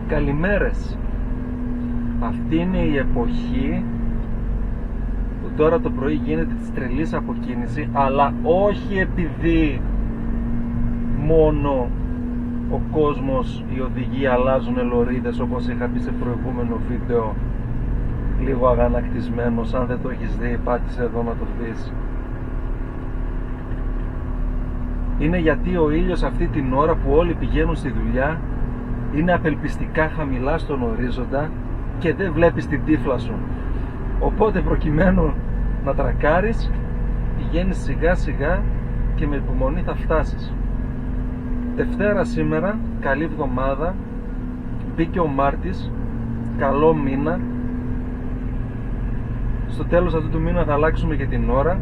Καλημέρες. Αυτή είναι η εποχή που τώρα το πρωί γίνεται της τρελής αποκίνηση, αλλά όχι επειδή μόνο ο κόσμος, οι οδηγοί αλλάζουν λωρίδες, όπως είχα πει σε προηγούμενο βίντεο, λίγο αγανακτισμένος. Αν δεν το έχεις δει, πάτησε εδώ να το δεις. Είναι γιατί ο ήλιος αυτή την ώρα που όλοι πηγαίνουν στη δουλειά είναι απελπιστικά χαμηλά στον ορίζοντα και δεν βλέπεις την τύφλα σου. Οπότε προκειμένου να τρακάρεις, πηγαίνεις σιγά σιγά και με υπομονή θα φτάσεις. Δευτέρα σήμερα, καλή εβδομάδα, μπήκε ο Μάρτης, καλό μήνα. Στο τέλος αυτού του μήνα θα αλλάξουμε και την ώρα,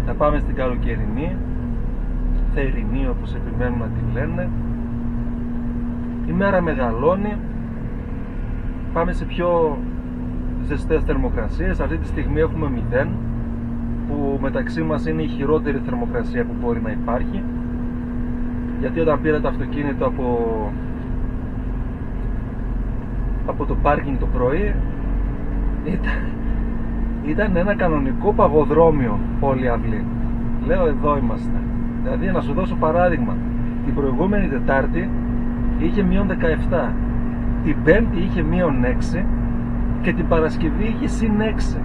θα πάμε στην καλοκαιρινή, θερινή όπως επιμένουν να τη λένε. Η μέρα μεγαλώνει, πάμε σε πιο ζεστές θερμοκρασίες. Αυτή τη στιγμή έχουμε 0, που μεταξύ μας είναι η χειρότερη θερμοκρασία που μπορεί να υπάρχει, γιατί όταν πήρα το αυτοκίνητο από το πάρκινγκ το πρωί, ήταν ένα κανονικό παγοδρόμιο όλη η αυλή. Λέω, εδώ είμαστε. Δηλαδή, να σου δώσω παράδειγμα, την προηγούμενη Τετάρτη είχε μείον 17, την Πέμπτη είχε μείον 6 και την Παρασκευή είχε συν 6.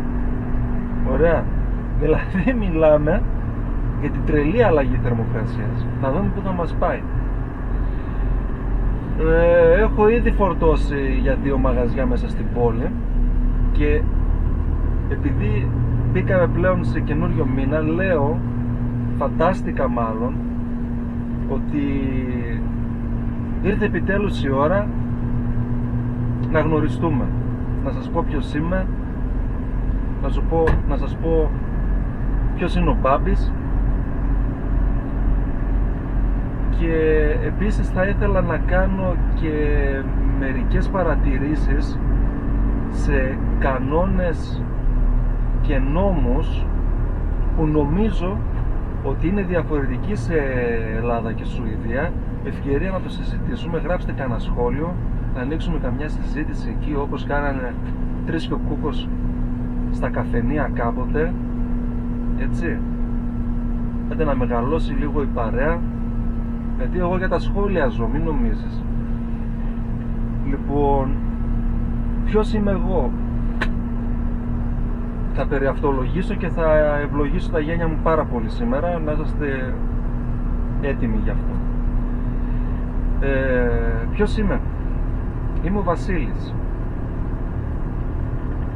Ωραία. Δηλαδή μιλάμε για την τρελή αλλαγή θερμοκρασίας. Να δούμε πού θα μας πάει. Έχω ήδη φορτώσει για 2 μαγαζιά μέσα στην πόλη και επειδή μπήκαμε πλέον σε καινούριο μήνα, λέω, φαντάστηκα μάλλον, ότι ήρθε επιτέλους η ώρα να γνωριστούμε. Να σας πω ποιος είμαι, να σας πω ποιος είναι ο Μπάμπης, και επίσης θα ήθελα να κάνω και μερικές παρατηρήσεις σε κανόνες και νόμους που νομίζω ότι είναι διαφορετικοί σε Ελλάδα και Σουηδία. Ευκαιρία να το συζητήσουμε. Γράψτε κανένα σχόλιο, να ανοίξουμε καμιά συζήτηση εκεί, όπως κάνανε Τρεις και ο Κούκος στα καφενεία κάποτε. Έτσι, άντε να μεγαλώσει λίγο η παρέα, γιατί εγώ για τα σχόλια ζω, μην νομίζεις. Λοιπόν, ποιος είμαι εγώ? Θα περιαυτολογήσω και θα ευλογήσω τα γένια μου πάρα πολύ σήμερα, να είστε έτοιμοι γι' αυτό. Ποιος είμαι? Είμαι ο Βασίλης.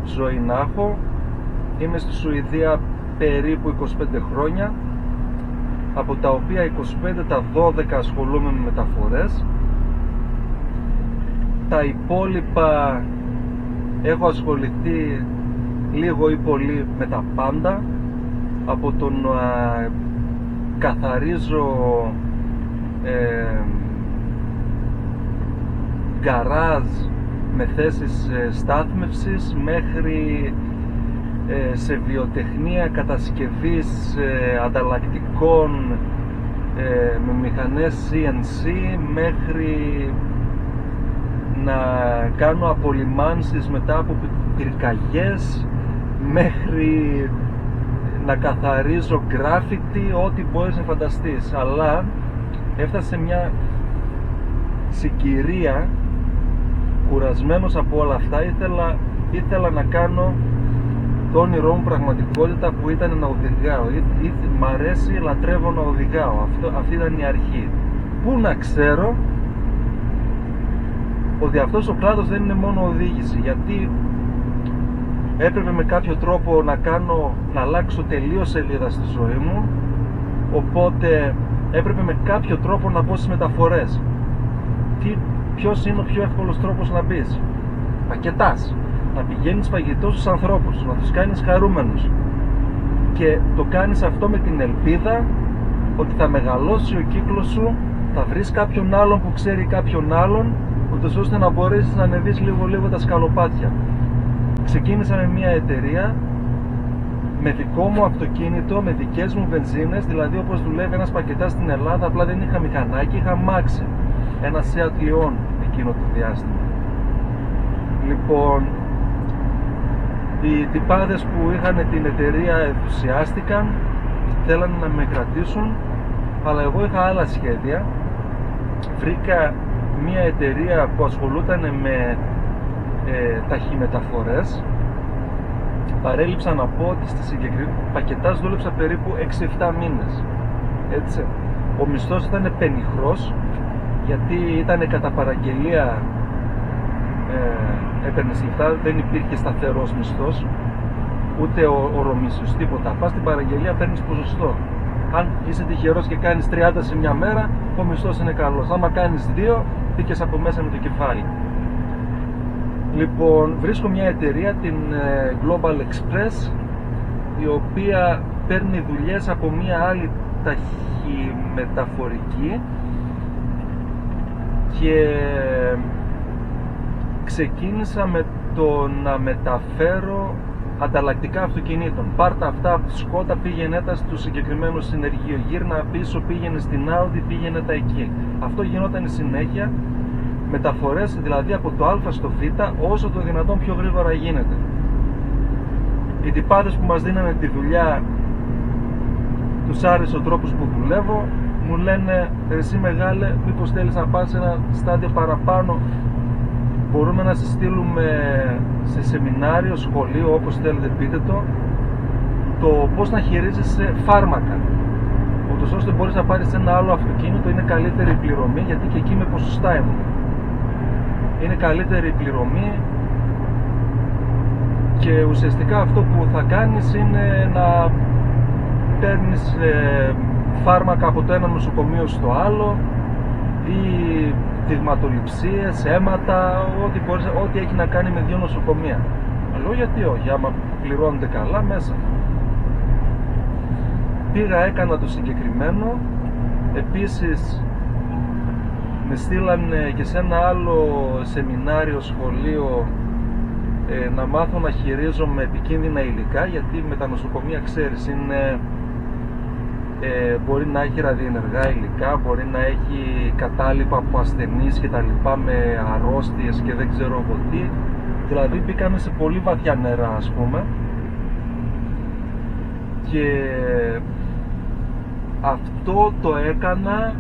Ζωή να έχω. Είμαι στη Σουηδία περίπου 25 χρόνια, από τα οποία 25 τα 12 ασχολούμαι με μεταφορές. Τα υπόλοιπα έχω ασχοληθεί λίγο ή πολύ με τα πάντα, από το να καθαρίζω γκαράζ με θέσεις στάθμευσης, μέχρι σε βιοτεχνία κατασκευής ανταλλακτικών με μηχανές CNC, μέχρι να κάνω απολυμάνσεις μετά από πυρκαγιές, μέχρι να καθαρίζω γκράφιτι, ό,τι μπορείς να φανταστείς. Αλλά έφτασε μια συγκυρία, κουρασμένος από όλα αυτά, ήθελα να κάνω το όνειρό μου πραγματικότητα, που ήταν να οδηγάω. Μ' αρέσει, λατρεύω να οδηγάω. Αυτή ήταν η αρχή. Πού να ξέρω ότι αυτός ο κλάδος δεν είναι μόνο οδήγηση, γιατί έπρεπε με κάποιο τρόπο να αλλάξω τελείως σελίδα στη ζωή μου, οπότε έπρεπε με κάποιο τρόπο να μπω στις μεταφορές. Ποιος είναι ο πιο εύκολος τρόπος να μπεις? Πακετάς. Να πηγαίνεις φαγητό στους ανθρώπους, να τους κάνεις χαρούμενους, και το κάνεις αυτό με την ελπίδα ότι θα μεγαλώσει ο κύκλος σου, θα βρεις κάποιον άλλον που ξέρει κάποιον άλλον, ούτως ώστε να μπορέσεις να ανεβείς λίγο τα σκαλοπάτια. Ξεκίνησα με μια εταιρεία, με δικό μου αυτοκίνητο, με δικές μου βενζίνες, δηλαδή όπως δουλεύει ένας πακετάς στην Ελλάδα, απλά δεν είχα μηχανάκι, είχα μάξι, ένα Seat Leon εκείνο το διάστημα. Λοιπόν, οι τυπάδες που είχαν την εταιρεία ενθουσιάστηκαν, θέλανε να με κρατήσουν, αλλά εγώ είχα άλλα σχέδια. Βρήκα μια εταιρεία που ασχολούταν με ταχυμεταφορές. Παρέλειψα να πω ότι στη συγκεκριμένη πακετάζ δούλεψα περίπου 6-7 μήνες. Έτσι. Ο μισθός ήταν πενιχρός, γιατί ήταν κατά παραγγελία, έπαιρνες λεφτά, δεν υπήρχε σταθερός μισθός, ούτε ορομίσιος, τίποτα. Πας στην παραγγελία, παίρνεις ποσοστό. Αν είσαι τυχερός και κάνεις 30 σε μια μέρα, ο μισθός είναι καλός. Άμα κάνεις 2, πήκες από μέσα με το κεφάλι. Λοιπόν, βρίσκω μια εταιρεία, την Global Express, η οποία παίρνει δουλειές από μια άλλη ταχυμεταφορική, και ξεκίνησα με το να μεταφέρω ανταλλακτικά αυτοκινήτων. Πάρτα αυτά από τη Σκότα, πήγαινε τα στο συγκεκριμένο συνεργείο, γύρνα πίσω, πήγαινε στην Audi, πήγαινε τα εκεί. Αυτό γινόταν συνέχεια, μεταφορές δηλαδή από το Α στο Β, όσο το δυνατόν πιο γρήγορα γίνεται. Οι τυπάδες που μας δίνανε τη δουλειά, τους άρεσε ο τρόπος που δουλεύω, μου λένε, εσύ μεγάλε, μήπως θέλεις να πας σε ένα στάδιο παραπάνω, μπορούμε να σε στείλουμε σε σεμινάριο, σχολείο, όπως θέλετε πείτε το πώς να χειρίζεσαι φάρμακα, ούτως ώστε μπορείς να πάρεις ένα άλλο αυτοκίνητο, είναι καλύτερη πληρωμή, γιατί και εκεί με ποσοστά ήμουν. Είναι καλύτερη πληρωμή και ουσιαστικά αυτό που θα κάνεις είναι να παίρνεις φάρμακα από το ένα νοσοκομείο στο άλλο, ή δειγματοληψίες, αίματα, ό,τι έχει να κάνει με 2 νοσοκομεία. Αλλά γιατί όχι, άμα πληρώνονται καλά μέσα. Πήγα, έκανα το συγκεκριμένο. Επίσης με στείλανε και σε ένα άλλο σεμινάριο, σχολείο, να μάθω να χειρίζομαι επικίνδυνα υλικά, γιατί με τα νοσοκομεία, ξέρεις, είναι, μπορεί να έχει ραδιενεργά υλικά, μπορεί να έχει κατάλοιπα από ασθενείς και τα λοιπά, με αρρώστιες και δεν ξέρω εγώ τι. Δηλαδή μπήκαμε σε πολύ βαθιά νερά, ας πούμε, και αυτό το έκανα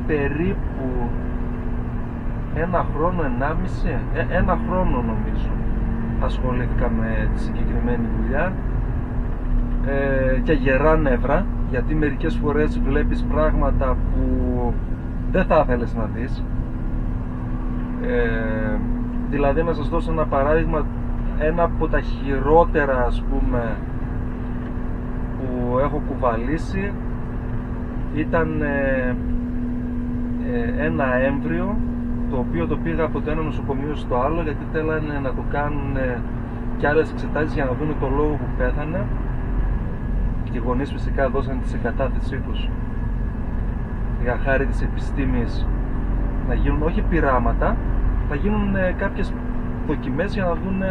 περίπου 1 χρόνο, 1,5, 1 χρόνο νομίζω ασχολήθηκα με τη συγκεκριμένη δουλειά, και γερά νεύρα, γιατί μερικές φορές βλέπεις πράγματα που δεν θα ήθελες να δεις. Δηλαδή, να σας δώσω ένα παράδειγμα, ένα από τα χειρότερα, ας πούμε, που έχω κουβαλήσει ήταν ένα έμβριο, το οποίο το πήγα από το ένα νοσοκομείο στο άλλο, γιατί θέλανε να το κάνουν και άλλες εξετάσεις για να δουν το λόγο που πέθανε, και οι γονείς φυσικά δώσαν τη συγκατάθεσή τους για χάρη της επιστήμης να γίνουν όχι πειράματα, θα γίνουν κάποιες δοκιμές για να δουν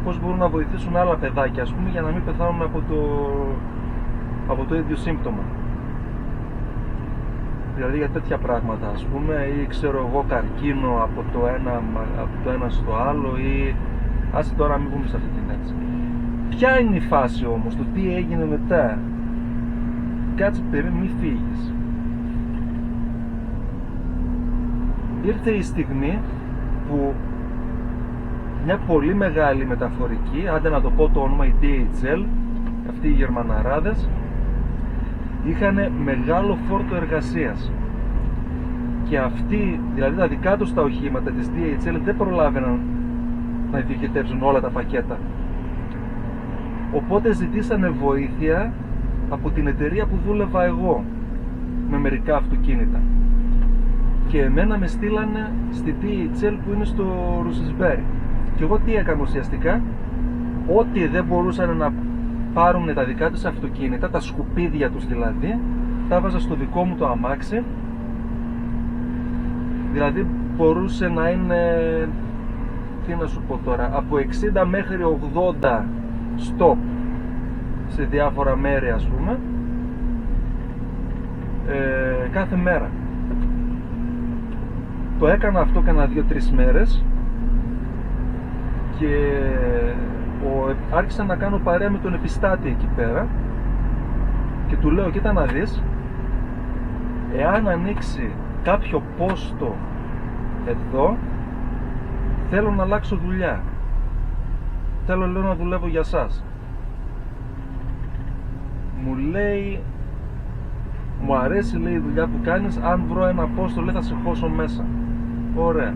πώς μπορούν να βοηθήσουν άλλα παιδάκια, ας πούμε, για να μην πεθάνουν από το ίδιο σύμπτωμα. Δηλαδή για τέτοια πράγματα, ας πούμε, ή ξέρω εγώ, καρκίνο από το ένα στο άλλο, ή άσε τώρα μην πούμε σε αυτή την έτσι. Ποια είναι η φάση όμως, το τι έγινε μετά? Κάτσε περίμενε, μη φύγεις. Ήρθε η στιγμή που μια πολύ μεγάλη μεταφορική, άντε να το πω το όνομα, η DHL, αυτοί οι Γερμαναράδες, είχαν μεγάλο φόρτο εργασίας, και αυτοί, δηλαδή τα δικά τους τα οχήματα της DHL, δεν προλάβαιναν να διοικητεύσουν όλα τα πακέτα. Οπότε ζητήσανε βοήθεια από την εταιρεία που δούλευα εγώ με μερικά αυτοκίνητα, και εμένα με στείλανε στη DHL που είναι στο Ρουσισμπέρι. Και εγώ τι έκανα ουσιαστικά? Ό,τι δεν μπορούσαν να πάρουν τα δικά τους αυτοκίνητα, τα σκουπίδια τους δηλαδή, τα βάζα στο δικό μου το αμάξι. Δηλαδή μπορούσε να είναι, τι να σου πω τώρα, από 60 μέχρι 80 stop σε διάφορα μέρη, ας πούμε, κάθε μέρα. Το έκανα αυτό, κάνα 2-3 μέρες, και άρχισα να κάνω παρέα με τον επιστάτη εκεί πέρα και του λέω, κοίτα να δεις, εάν ανοίξει κάποιο πόστο εδώ, θέλω να αλλάξω δουλειά, θέλω, λέω, να δουλεύω για σας. Μου λέει, μου αρέσει, λέει, η δουλειά που κάνεις, αν βρω ένα πόστο, λέει, θα σε χώσω μέσα. Ωραία.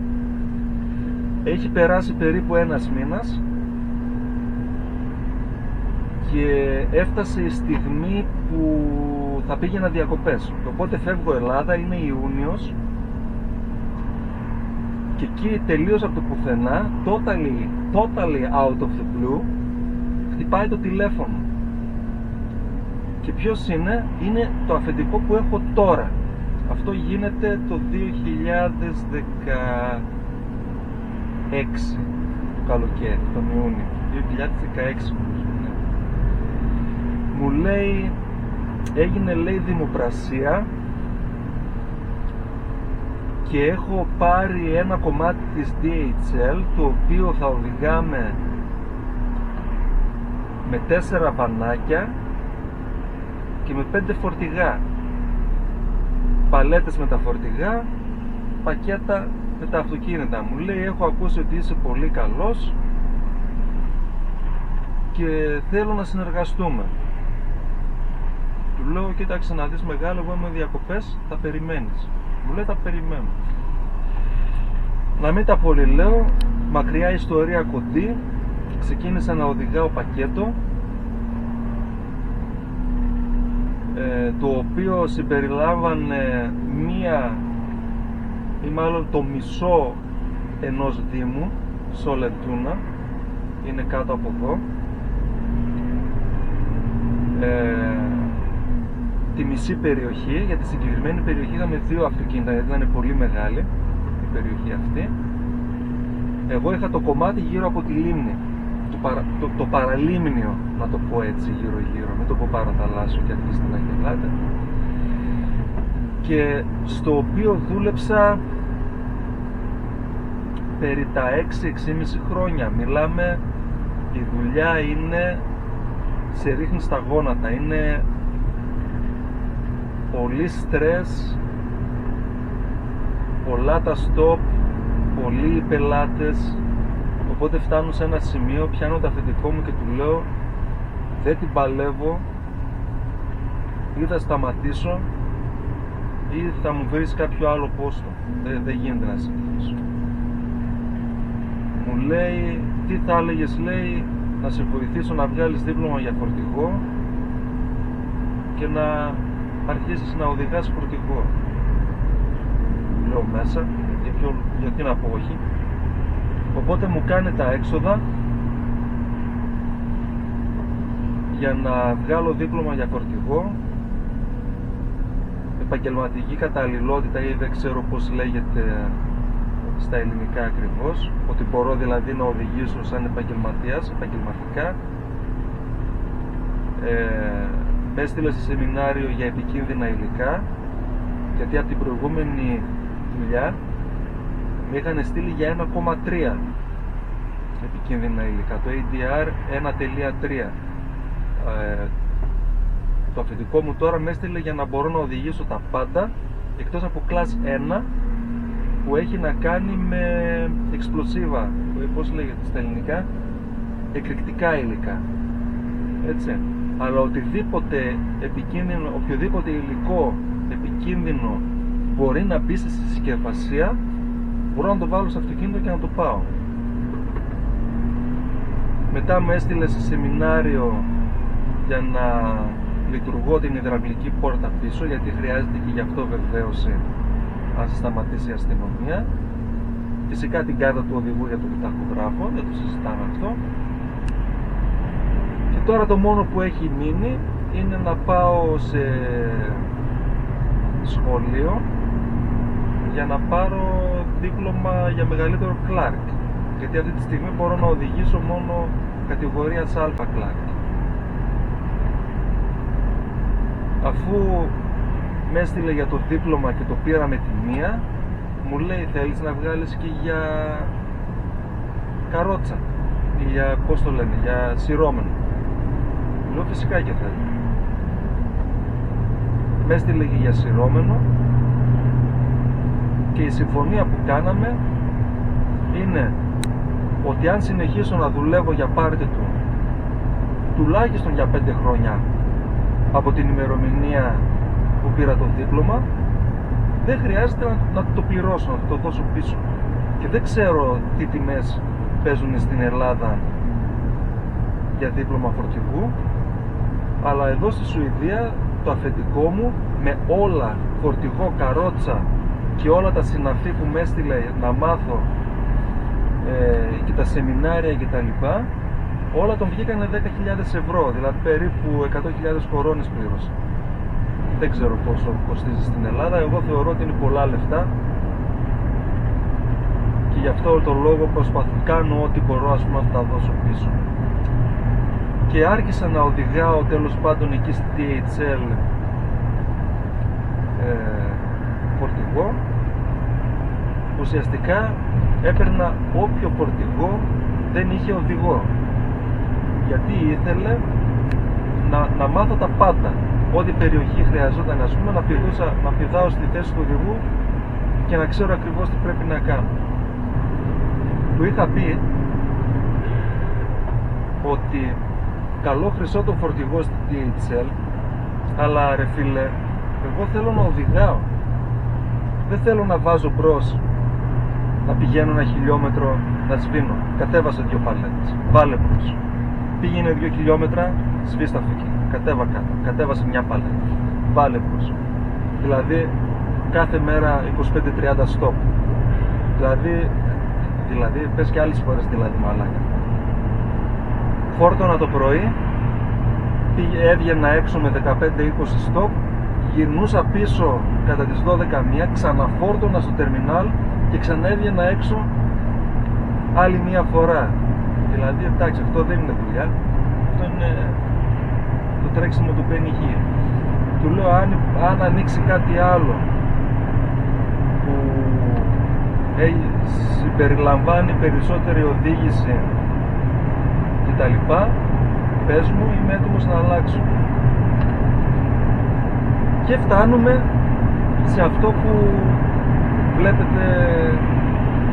Έχει περάσει περίπου ένας μήνας και έφτασε η στιγμή που θα πήγαινα διακοπές. Οπότε φεύγω Ελλάδα, είναι Ιούνιος, και εκεί τελείως από το πουθενά, totally out of the blue, χτυπάει το τηλέφωνο. Και ποιος είναι? Είναι το αφεντικό που έχω τώρα. Αυτό γίνεται το 2016 το καλοκαίρι, τον Ιούνιο 2016 ναι. Μου λέει, έγινε, λέει, δημοπρασία και έχω πάρει ένα κομμάτι της DHL, το οποίο θα οδηγάμε με 4 βανάκια και με 5 φορτηγά, παλέτες με τα φορτηγά, πακέτα με τα αυτοκίνητα. Μου λέει, έχω ακούσει ότι είσαι πολύ καλός και θέλω να συνεργαστούμε. Του λέω, κοίταξε να δεις, μεγάλο, εγώ είμαι διακοπές, θα περιμένεις. Μου λέει, θα περιμένω. Να μην τα πολύ λέω, μακριά ιστορία κοντή, ξεκίνησα να οδηγάω πακέτο, το οποίο συμπεριλάμβανε μία ή μάλλον το μισό ενός δήμου, Σολεντούνα, είναι κάτω από εδώ, τη μισή περιοχή. Για τη συγκεκριμένη περιοχή είχαμε 2 αυτοκίνητα, γιατί ήταν πολύ μεγάλη η περιοχή αυτή. Εγώ είχα το κομμάτι γύρω από τη λίμνη, το παραλίμνιο, να το πω έτσι, γύρω-γύρω, μην το πω παραθαλάσσιο και αρχίσετε να γελάτε, και στο οποίο δούλεψα περί τα 6-6,5 χρόνια. Μιλάμε, η δουλειά είναι, σε ρίχνει στα γόνατα, είναι πολύ στρες, πολλά τα stop, πολλοί οι πελάτες. Οπότε φτάνω σε ένα σημείο, πιάνω το αφεντικό μου και του λέω, δεν την παλεύω, ή θα σταματήσω ή θα μου βρεις κάποιο άλλο πόστο, δεν γίνεται να συνεχίσω. Μου λέει, τι θα έλεγες, λέει, να σε βοηθήσω να βγάλεις δίπλωμα για φορτηγό και να αρχίσεις να οδηγάς φορτηγό. Λέω, μέσα, γιατί να πω όχι. Οπότε μου κάνει τα έξοδα για να βγάλω δίπλωμα για φορτηγό, επαγγελματική καταλληλότητα ή δεν ξέρω πώς λέγεται στα ελληνικά ακριβώς, ότι μπορώ δηλαδή να οδηγήσω σαν επαγγελματίας, επαγγελματικά. Με έστειλε σε σεμινάριο για επικίνδυνα υλικά, γιατί από την προηγούμενη δουλειά με είχαν στείλει για 1,3 επικίνδυνα υλικά, το ADR 1.3. Το αφεντικό μου τώρα με έστειλε για να μπορώ να οδηγήσω τα πάντα, εκτός από class 1 που έχει να κάνει με εξπλωσίβα, πώς λέγεται στα ελληνικά, εκρηκτικά υλικά, έτσι. Αλλά οτιδήποτε επικίνδυνο, οποιοδήποτε υλικό επικίνδυνο μπορεί να μπει στη συσκευασία, μπορώ να το βάλω στο αυτοκίνητο και να το πάω. Μετά με έστειλε σε σεμινάριο για να λειτουργώ την υδραυλική πόρτα πίσω, γιατί χρειάζεται και γι' αυτό βεβαίωση αν σε σταματήσει η αστυνομία. Φυσικά την κάρτα του οδηγού για τον ταχογράφο, δεν το συζητάμε αυτό. Και τώρα το μόνο που έχει μείνει είναι να πάω σε σχολείο για να πάρω δίπλωμα για μεγαλύτερο Clark, γιατί αυτή τη στιγμή μπορώ να οδηγήσω μόνο κατηγορίας Α Clark. Αφού με έστειλε για το δίπλωμα και το πήρα με τη μία, μου λέει, θέλεις να βγάλεις και για καρότσα? για, πώς το λένε, για σειρώμενο. Λέω φυσικά και θέλω. Με έστειλε για σειρώμενο και η συμφωνία που κάναμε είναι ότι αν συνεχίσω να δουλεύω για πάρτι του τουλάχιστον για 5 χρόνια από την ημερομηνία που πήρα το δίπλωμα, δεν χρειάζεται να το πληρώσω, να το δώσω πίσω. Και δεν ξέρω τι τιμές παίζουν στην Ελλάδα για δίπλωμα φορτηγού, αλλά εδώ στη Σουηδία το αφεντικό μου με όλα, φορτηγό, καρότσα και όλα τα συναφή που με έστειλε να μάθω και τα σεμινάρια και τα λοιπά, όλα τον βγήκανε 10.000 ευρώ, δηλαδή περίπου 100.000 κορώνες πλήρωσα. Δεν ξέρω πόσο κοστίζει στην Ελλάδα, εγώ θεωρώ ότι είναι πολλά λεφτά και γι' αυτό το λόγο κάνω ό,τι μπορώ, ας πούμε, να τα δώσω πίσω. Και άρχισα να οδηγάω τέλος πάντων εκεί στη DHL φορτηγό. Ουσιαστικά έπαιρνα όποιο φορτηγό δεν είχε οδηγό, γιατί ήθελε να μάθω τα πάντα. Ό,τι περιοχή χρειαζόταν, ας πούμε, να πηδάω στη θέση του οδηγού και να ξέρω ακριβώς τι πρέπει να κάνω. Του είχα πει ότι καλό χρυσό το φορτηγό στη DHL, αλλά ρε φίλε, εγώ θέλω να οδηγάω. Δεν θέλω να βάζω μπρος, να πηγαίνω 1 χιλιόμετρο, να σβήνω. Κατέβασε 2 παλέτες, βάλε μπρος. Πήγαινε 2 χιλιόμετρα, σβήστα αυτοκίνητο. Κατέβα κάτω, κατέβασε 1 παλέτα, βάλε μπρος. Δηλαδή κάθε μέρα 25-30 στόπ. Δηλαδή πες και άλλες φορές δηλαδή, μαλάκα. Φόρτωνα το πρωί, έβγαινα έξω με 15-20 στόπ, γυρνούσα πίσω κατά τις 12:00, ξαναφόρτωνα στο τερμινάλ και ξανέβγαινα έξω άλλη 1 φορά. Δηλαδή εντάξει, αυτό δεν είναι δουλειά, αυτό είναι το τρέξιμο του Penny Hill. Του λέω αν ανοίξει κάτι άλλο που συμπεριλαμβάνει περισσότερη οδήγηση και τα λοιπά, πες μου, είμαι έτοιμος να αλλάξω. Και φτάνουμε σε αυτό που βλέπετε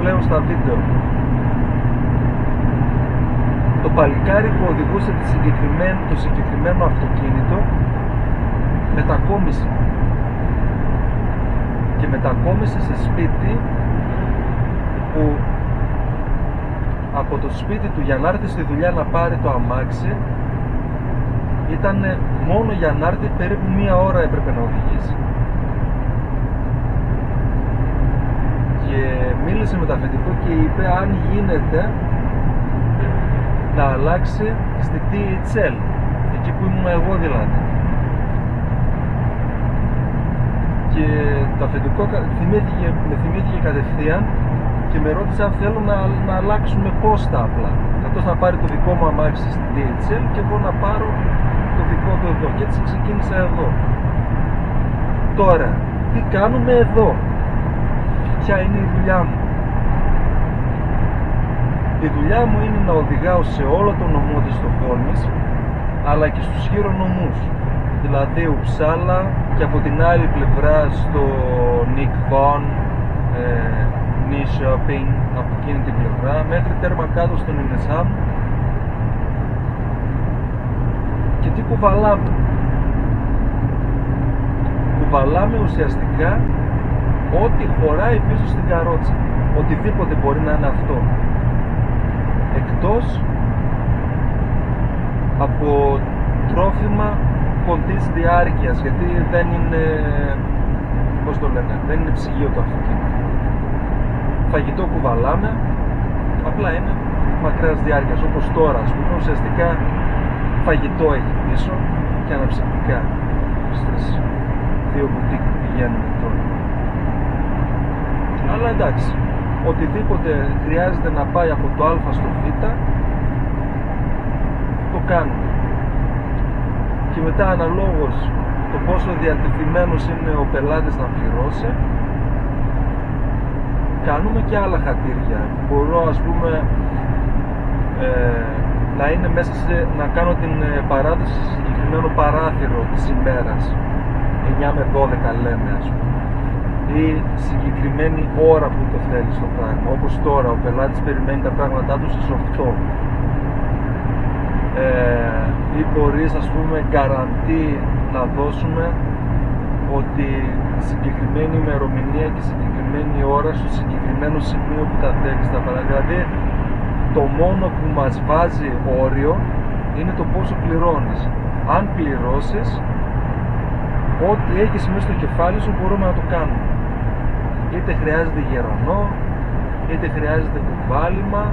πλέον στα βίντεο. Το παλικάρι που οδηγούσε το συγκεκριμένο αυτοκίνητο μετακόμισε. Και μετακόμισε σε σπίτι που από το σπίτι του για να έρθει στη δουλειά να πάρει το αμάξι ήταν μόνο για να έρθει περίπου 1 ώρα έπρεπε να οδηγήσει. Και μίλησε με το αφεντικό και είπε αν γίνεται να αλλάξει στη DHL, εκεί που ήμουν εγώ δηλαδή. Και το αφεντικό με θυμήθηκε κατευθείαν και με ρώτησε αν θέλω να αλλάξουμε πόστα απλά. Αυτός να πάρει το δικό μου αμάξι στη DHL και εγώ να πάρω το δικό του εδώ. Και έτσι ξεκίνησα εδώ. Τώρα, τι κάνουμε εδώ? Ποια είναι η δουλειά μου? Η δουλειά μου είναι να οδηγάω σε όλο το νομό της Στοκχόλμης, αλλά και στους χειρονομούς, δηλαδή Ουψάλα και από την άλλη πλευρά στο Νικβόν, Νίσοπινγκ, από εκείνη την πλευρά, μέχρι τέρμα κάτω στον Νινεσάμ. Και τι κουβαλάμε? Κουβαλάμε ουσιαστικά ό,τι χωράει πίσω στην καρότσα, οτιδήποτε μπορεί να είναι αυτό, εκτός από τρόφιμα κοντής διάρκειας, γιατί δεν είναι, πώς το λένε, δεν είναι ψυγείο το αυτοκίνητο. Φαγητό κουβαλάμε, απλά είναι μακράς διάρκειας, όπως τώρα, ας πούμε, ουσιαστικά φαγητό έχει πίσω και αναψυκτικά στις 2 μπουτίκ που πηγαίνουμε τώρα. Αλλά εντάξει, οτιδήποτε χρειάζεται να πάει από το Α στο Β, το κάνουμε. Και μετά αναλόγως το πόσο διατεθειμένος είναι ο πελάτης να πληρώσει, κάνουμε και άλλα χατήρια. Μπορώ, ας πούμε, να είναι μέσα να κάνω την παράδοση σε συγκεκριμένο παράθυρο της ημέρας, 9 με 12 λέμε, ας πούμε, ή συγκεκριμένη ώρα που το θέλεις το πράγμα, όπως τώρα ο πελάτης περιμένει τα πράγματά του στις 8, ή μπορείς, ας πούμε, γκαραντί να δώσουμε ότι συγκεκριμένη ημερομηνία και συγκεκριμένη ώρα στο συγκεκριμένο σημείο που τα θέλεις τα πράγματα. Δηλαδή το μόνο που μας βάζει όριο είναι το πόσο πληρώνεις. Αν πληρώσεις, ό,τι έχεις μέσα στο κεφάλι σου μπορούμε να το κάνουμε. Είτε χρειάζεται γερανό, είτε χρειάζεται κουβάλιμα,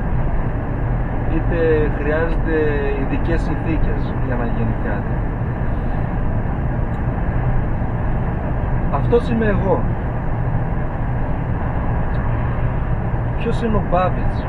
είτε χρειάζεται ειδικές συνθήκες για να γίνει κάτι. Αυτός είμαι εγώ. Ποιος είναι ο Μπάμπιτς?